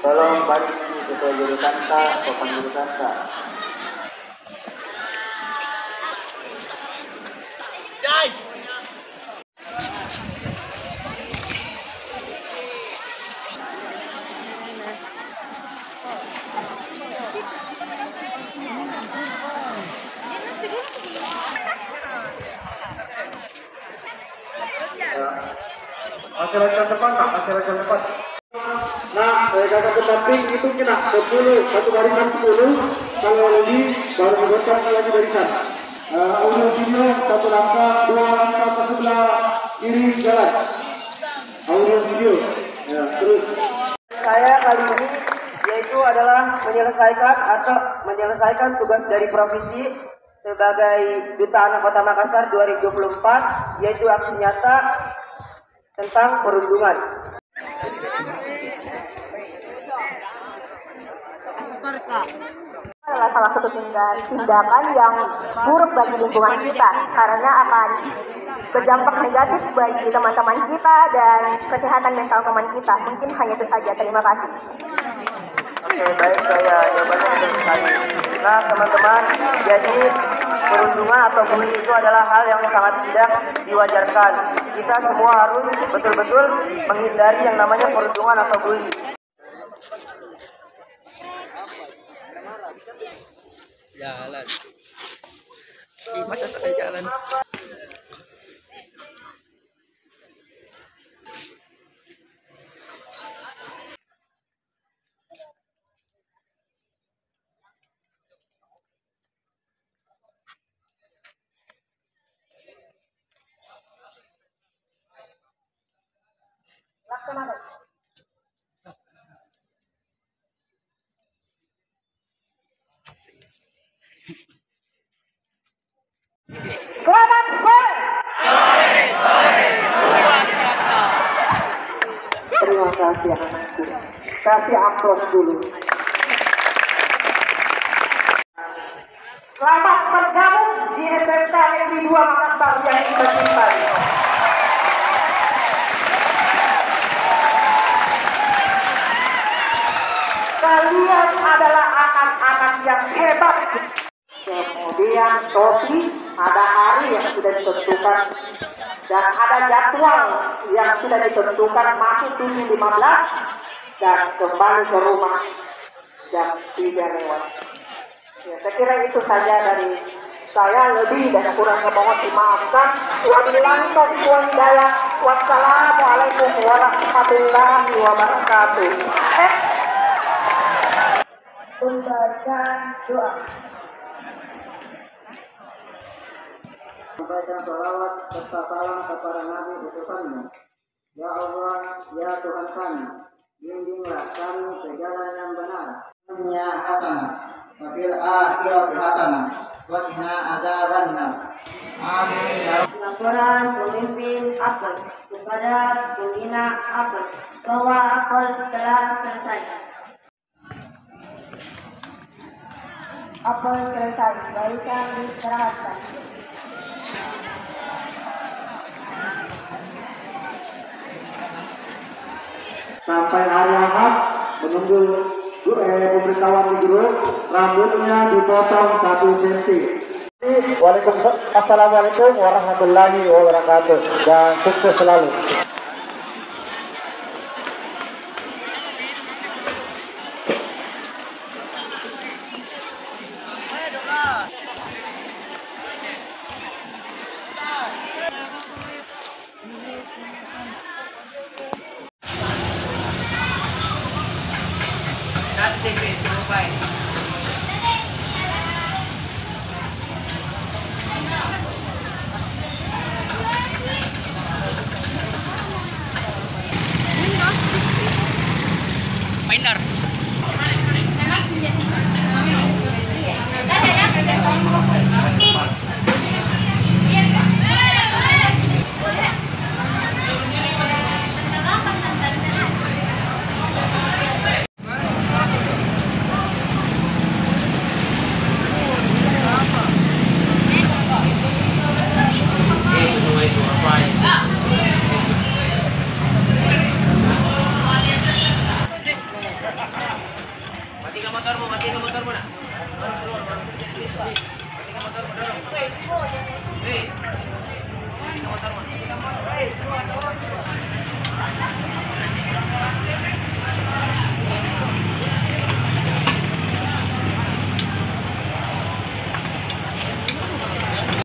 tolong baris sesuai jurusan K, sopan jurusan K. Masyarakat depan, Pak. Masyarakat depan. Nah, saya kata pendamping itu kena 10, satu barisan 10. Kalau lebih, baru anggota lagi barisan. Audio video, satu langkah, dua langkah ke sebelah kiri jalan. Audio video. Ya, terus. Saya kali ini yaitu adalah menyelesaikan tugas dari provinsi sebagai Duta Anak Kota Makassar 2024, yaitu aksi nyata tentang perundungan. Adalah salah satu tindakan yang buruk bagi lingkungan kita karena akan berdampak negatif bagi teman-teman kita dan kesehatan mental teman kita. Mungkin hanya itu saja. Terima kasih. Oke, baik, saya jawabannya sekali. Nah, teman-teman, jadi perundungan atau bully itu adalah hal yang sangat tidak diwajarkan. Kita semua harus betul-betul menghindari yang namanya perundungan atau bully. Jalan. Masa saya jalan. Laksanakan. Selamat sore. Terima kasih anakku. Kasih aplaus dulu. Selamat bergabung di SMK Negeri 2 Makassar yang kita cintai. Kalian adalah anak-anak yang hebat. Kemudian Topi, ada hari yang sudah ditentukan dan ada jadwal yang sudah ditentukan, masuk 7.15 dan kembali ke rumah jam 3 lewat. Ya, saya kira itu saja dari saya, lebih dan kurangnya mohon dimaafkan. Wabillahi taufiq wal hidayah. Wassalamualaikum warahmatullahi wabarakatuh. Pembacaan doa. Sampaikan salawat serta salam kepada Nabi utusanmu. Ya Allah, ya Tuhan kami, bimbinglah kami ke jalan yang benar. Dunia hasanah, wa fil akhirati hasanah, wa qina adzabannar. Amin ya Rabb. Laporan pemimpin apel kepada pembina apel bahwa apel telah selesai. Apel selesai, barisan diserahkan. Sampai hari Ahad menunggu pemberitahuan di grup, rambutnya dipotong 1 cm. Assalamualaikum warahmatullahi wabarakatuh dan sukses selalu. Mainer. Hei, motor